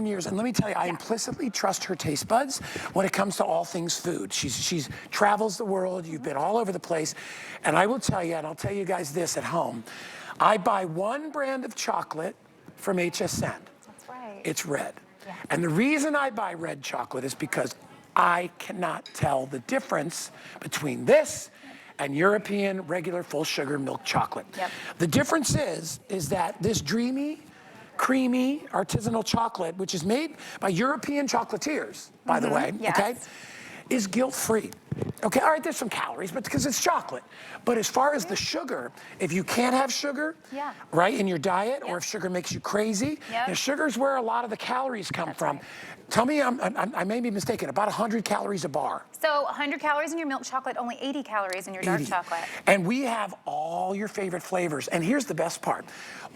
years, and let me tell you, I implicitly trust her taste buds when it comes to all things food. She's travels the world. You've been all over the place, and I will tell you, and I'll tell you guys this at home, I buy one brand of chocolate from HSN. That's right. It's red. Yeah. And the reason I buy red chocolate is because I cannot tell the difference between this and European regular full sugar milk chocolate. Yep. The difference is that this dreamy, creamy artisanal chocolate, which is made by European chocolatiers, by the way, Yes. okay, is guilt-free. Okay, all right, there's some calories, but because it's chocolate. But as far as the sugar, if you can't have sugar, right, in your diet, or if sugar makes you crazy, sugar is where a lot of the calories come from. Right. Tell me, I may be mistaken, about 100 calories a bar. So 100 calories in your milk chocolate, only 80 calories in your dark chocolate. And we have all your favorite flavors. And here's the best part.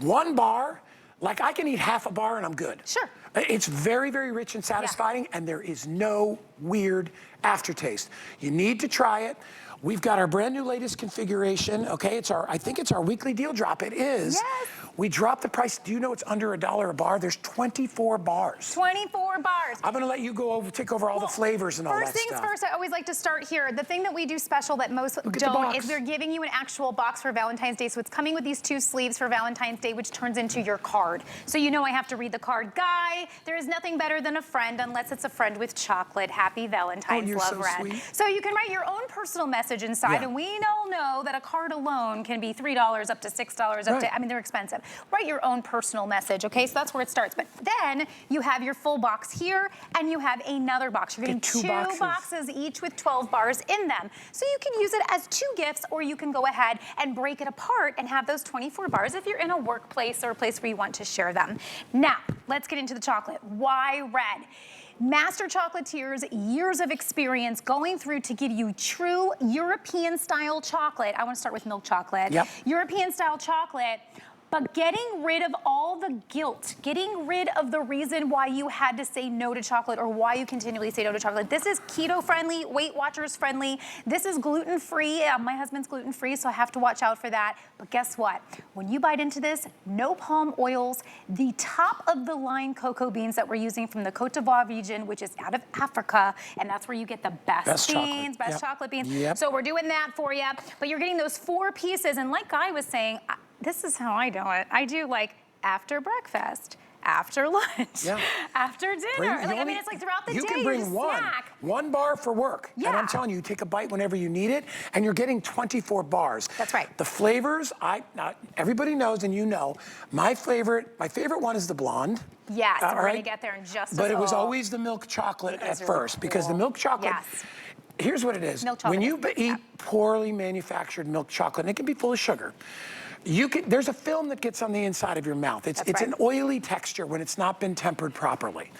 One bar, like I can eat half a bar and I'm good. Sure. It's very, very rich and satisfying, and there is no weird aftertaste. You need to try it. We've got our brand new latest configuration, okay? I think it's our weekly deal drop. It is. Yes. We dropped the price. Do you know it's under $1 a bar? There's 24 bars. 24 bars. I'm gonna let you take over all the flavors and all that stuff. First things first, I always like to start here. The thing that we do special that most don't is we're giving you an actual box for Valentine's Day. So it's coming with these 2 sleeves for Valentine's Day, which turns into your card. So you know I have to read the card. Guy, there is nothing better than a friend unless it's a friend with chocolate. Happy Valentine's, you're love, so Red. sweet. So you can write your own personal message inside, and we all know that a card alone can be $3 up to $6 up to, I mean, they're expensive. Write your own personal message, okay? So that's where it starts. But then you have your full box here, and you have another box. You're getting 2 boxes each with 12 bars in them. So you can use it as 2 gifts, or you can go ahead and break it apart and have those 24 bars if you're in a workplace or a place where you want to share them. Now, let's get into the chocolate. Why red? Master chocolatiers, years of experience going through to give you true European style chocolate. I want to start with milk chocolate. Yep. European style chocolate, but getting rid of all the guilt, getting rid of the reason why you had to say no to chocolate or why you continually say no to chocolate. This is keto friendly, Weight Watchers friendly. This is gluten free. My husband's gluten free, so I have to watch out for that. But guess what? When you bite into this, no palm oils, the top of the line cocoa beans that we're using from the Côte d'Ivoire region, which is out of Africa, and that's where you get the best beans, chocolate beans. So we're doing that for you. But you're getting those 4 pieces, and like Guy was saying, this is how I do it. I do like after breakfast, after lunch, after dinner. I mean, it's like throughout the day, you can bring one bar for work. And I'm telling you, take a bite whenever you need it, and you're getting 24 bars. That's right. The flavors, everybody knows, and you know, my favorite one is the blonde. Yes, we're gonna get there in just a But it was always the milk chocolate at first, because the milk chocolate, here's what it is. When you eat poorly manufactured milk chocolate, and it can be full of sugar, there's a film that gets on the inside of your mouth. It's an oily texture when it's not been tempered properly.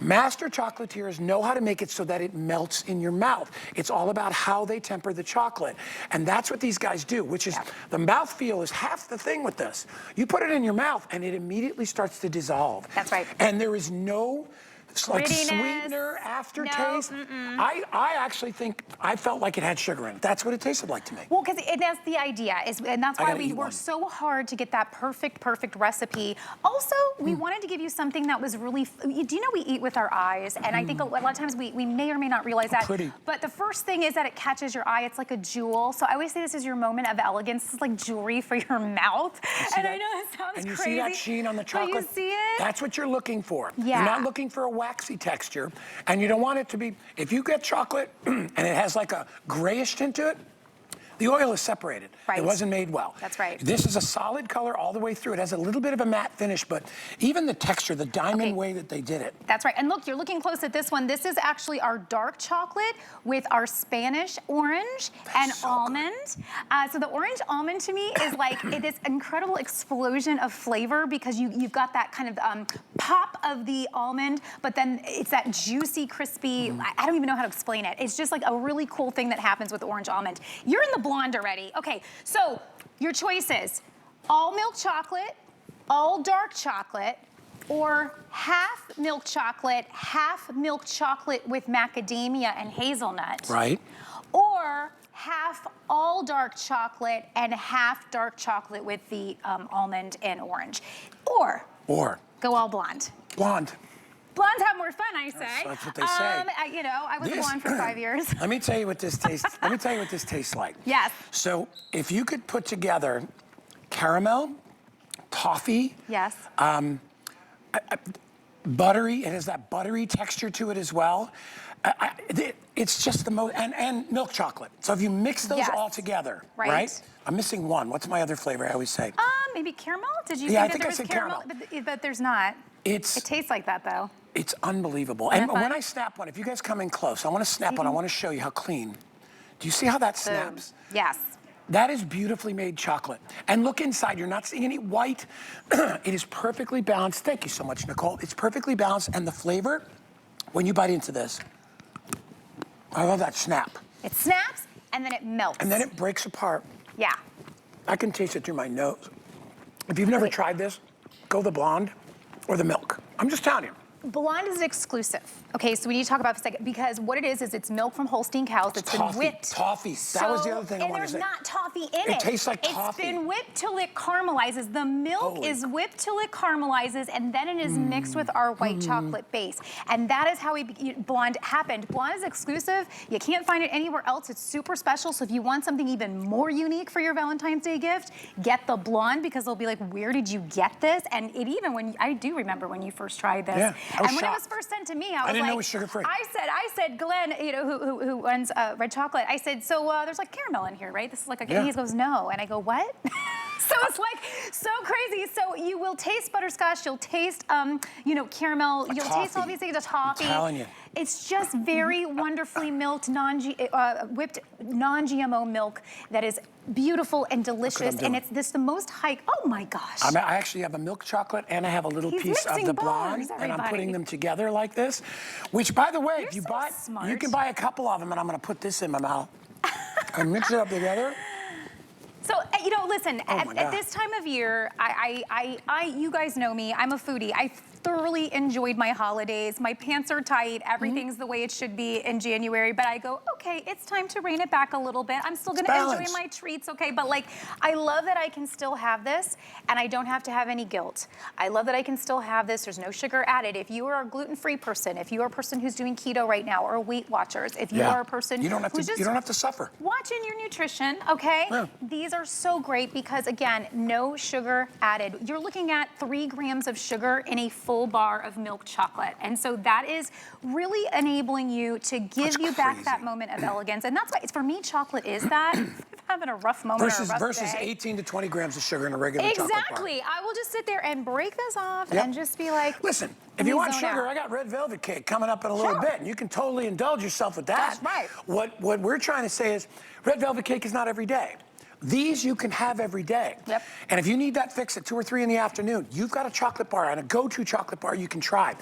Master chocolatiers know how to make it so that it melts in your mouth. It's all about how they temper the chocolate. And that's what these guys do, which is the mouthfeel is half the thing with this. You put it in your mouth and it immediately starts to dissolve. That's right. And there is no sweetener, aftertaste. I actually think, I felt like it had sugar in it. That's what it tasted like to me. Well, because that's the idea, and that's why we worked so hard to get that perfect recipe. Also, we wanted to give you something that was really, do you know we eat with our eyes? And I think a lot of times we may or may not realize that. But the first thing is that it catches your eye. It's like a jewel. So I always say this is your moment of elegance. This is like jewelry for your mouth. And I know it sounds crazy. And you see that sheen on the chocolate? But you see it? That's what you're looking for. You're not looking for a waxy texture, and you don't want it to be, if you get chocolate and it has like a grayish tint to it, the oil is separated. It wasn't made well. That's right. This is a solid color all the way through. It has a little bit of a matte finish, but even the texture, the diamond way that they did it. That's right. And look, you're looking close at this one. This is actually our dark chocolate with our Spanish orange and almond. So the orange almond to me is like this incredible explosion of flavor because you've got that kind of pop of the almond, but then it's that juicy, crispy, I don't even know how to explain it. It's just like a really cool thing that happens with orange almond. You're in the blonde already. Okay, so your choices: all milk chocolate, all dark chocolate, or half milk chocolate with macadamia and hazelnut. Right. Or half all dark chocolate and half dark chocolate with the almond and orange. Or go all blonde. Blonde. Blondes have more fun, I say. That's what they say. You know, I was a blonde for 5 years. Let me tell you what this tastes. Let me tell you what this tastes like. Yes. So if you could put together caramel, toffee. Yes. Buttery. It has that buttery texture to it as well. It's just the most, and milk chocolate. So if you mix those all together, right? I'm missing one. What's my other flavor I always say? Maybe caramel? Did you Yeah, say I think there I was said caramel? But there's not. It tastes like that, though. It's unbelievable. And when I snap one, if you guys come in close, I want to snap one. I want to show you how clean. Do you see how that snaps? Yes. That is beautifully made chocolate. And look inside, you're not seeing any white. It is perfectly balanced. Thank you so much, Nicole. It's perfectly balanced, and the flavor, when you bite into this, I love that snap. It snaps, and then it melts. And then it breaks apart. Yeah. I can taste it through my nose. If you've never tried this, go the blonde or the milk. I'm just telling you. Blonde is exclusive. Okay, so we need to talk about it for a second because what it is it's milk from Holstein cows that's been whipped. Toffee. That was the other thing I wanted to say. And there's not toffee in it. It tastes like toffee. It's been whipped till it caramelizes. The milk is whipped till it caramelizes, and then it is mixed with our white chocolate base. And that is how blonde happened. Blonde is exclusive. You can't find it anywhere else. It's super special. So if you want something even more unique for your Valentine's Day gift, get the blonde because they'll be like, where did you get this? And it even I do remember when you first tried this. Yeah, and when it was first sent to me, I didn't know it was sugar-free. I said, Glenn, you know, who runs Red Chocolate, I said, so there's like caramel in here, right? This is like and he goes, no. And I go, what? So it's like so crazy. So you will taste butterscotch, you'll taste, you know, caramel, you'll taste all these things, a toffee. I'm telling you. It's just very wonderfully milked, whipped non-GMO milk that is beautiful and delicious, and it's the most oh my gosh. I actually have a milk chocolate and I have a little piece of the blonde, and I'm putting them together like this, which by the way, if you buy, you can buy a couple of them, and I'm gonna put this in my mouth and mix it up together. So, you know, listen, at this time of year, you guys know me, I'm a foodie. I thoroughly enjoyed my holidays. My pants are tight. Everything's the way it should be in January. But I go, okay, it's time to rein it back a little bit. I'm still going to enjoy my treats, okay? But like, I love that I can still have this and I don't have to have any guilt. I love that I can still have this. There's no sugar added. If you are a gluten-free person, if you are a person who's doing keto right now or Weight Watchers, if you are a person you don't have to suffer. Watching your nutrition, okay? Yeah. These are so great because again, no sugar added. You're looking at 3 grams of sugar in a full bar of milk chocolate. And so that is really enabling you to give you back that moment of elegance. And that's why, for me, chocolate is that. If I'm having a rough moment or a rough versus day. 18 to 20 grams of sugar in a regular chocolate bar. Exactly. I will just sit there and break this off and just be like, listen, if you want sugar, I got red velvet cake coming up in a little bit, and you can totally indulge yourself with that. That's right. What we're trying to say is red velvet cake is not every day. These you can have every day. Yep. And if you need that fix at 2 or 3 in the afternoon, you've got a chocolate bar and a go-to chocolate bar you can try.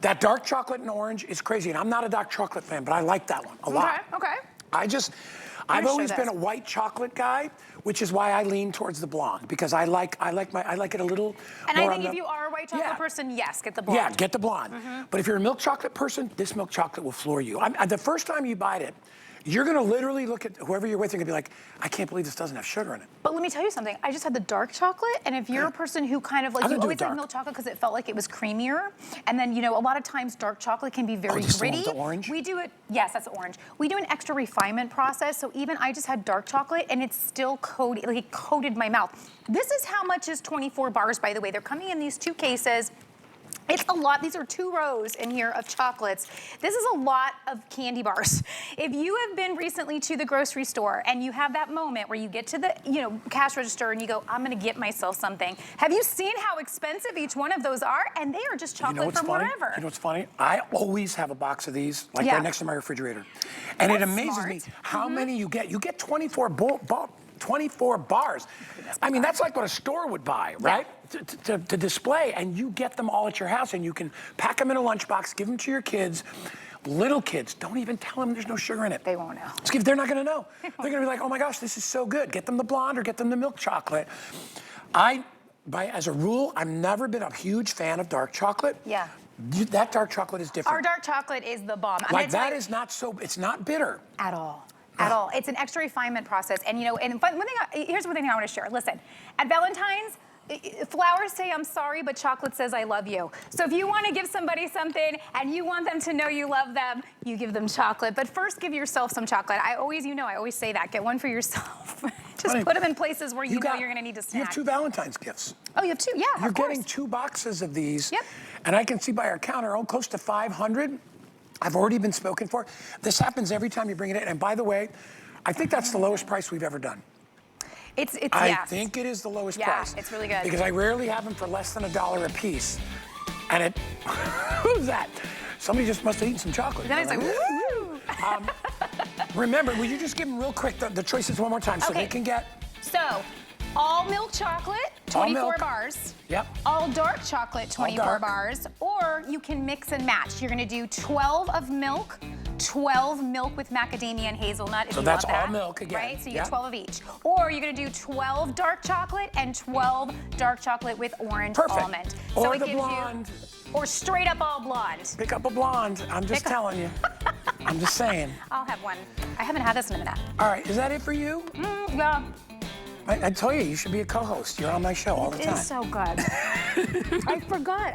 That dark chocolate and orange is crazy. And I'm not a dark chocolate fan, but I like that one a lot. Okay. I've always been a white chocolate guy, which is why I lean towards the blonde, because I like it a little and more. I think if you are a white chocolate person, yes, get the blonde. Yeah, get the blonde. But if you're a milk chocolate person, this milk chocolate will floor you. The first time you bite it, you're gonna literally look at whoever you're with and be like, I can't believe this doesn't have sugar in it. But let me tell you something. I just had the dark chocolate, and if you're a person who kind of like, you always like milk chocolate because it felt like it was creamier, and then, you know, a lot of times dark chocolate can be very gritty. The orange? We do it, yes, that's orange. We do an extra refinement process, so even I just had dark chocolate, and it's still coated, like it coated my mouth. This is how much is 24 bars, by the way. They're coming in these 2 cases. It's a lot. These are 2 rows in here of chocolates. This is a lot of candy bars. If you have been recently to the grocery store and you have that moment where you get to the, you know, cash register and you go, I'm gonna get myself something. Have you seen how expensive each one of those are? And they are just chocolate from wherever. You know what's funny? I always have a box of these, like right next to my refrigerator. And it amazes me how many you get. You get 24 bars. I mean, that's like what a store would buy, right? To display, and you get them all at your house, and you can pack them in a lunchbox, give them to your kids. Little kids, don't even tell them there's no sugar in it. They won't know. They're not gonna know. They're gonna be like, oh my gosh, this is so good. Get them the blonde or get them the milk chocolate. As a rule, I've never been a huge fan of dark chocolate. Yeah. That dark chocolate is different. Our dark chocolate is the bomb. Like that is not so, it's not bitter. At all. At all. It's an extra refinement process. And you know, and here's one thing I want to share. Listen, at Valentine's, flowers say I'm sorry, but chocolate says I love you. So if you want to give somebody something and you want them to know you love them, you give them chocolate. But first, give yourself some chocolate. I always say that. Get one for yourself. Just put them in places where you know you're going to need to snack. You have 2 Valentine's gifts. Oh, you have 2? Yeah, You're getting 2 boxes of these. Yep. And I can see by our counter, close to 500 have already been spoken for. This happens every time you bring it in. And by the way, I think that's the lowest price we've ever done. I think it is the lowest price. Yeah, it's really good. Because I rarely have them for less than $1 a piece. And who's that? Somebody just must have eaten some chocolate. Then it's like, woo! Remember, will you just give them real quick the choices one more time so they can get? So, all milk chocolate, 24 bars. Yep. All dark chocolate, 24 bars. Or you can mix and match. You're gonna do 12 of milk, 12 milk with macadamia and hazelnut if you want that. So that's all milk again. Right, so you get 12 of each. Or you're gonna do 12 dark chocolate and 12 dark chocolate with orange almond. So Or it the gives blonde. Or straight up all blonde. Pick up a blonde. I'm just telling you. I'm just saying. I'll have one. I haven't had this in a minute. All right, is that it for you? Yeah. I told you should be a co-host. You're on my show all the time. It is so good. I forgot.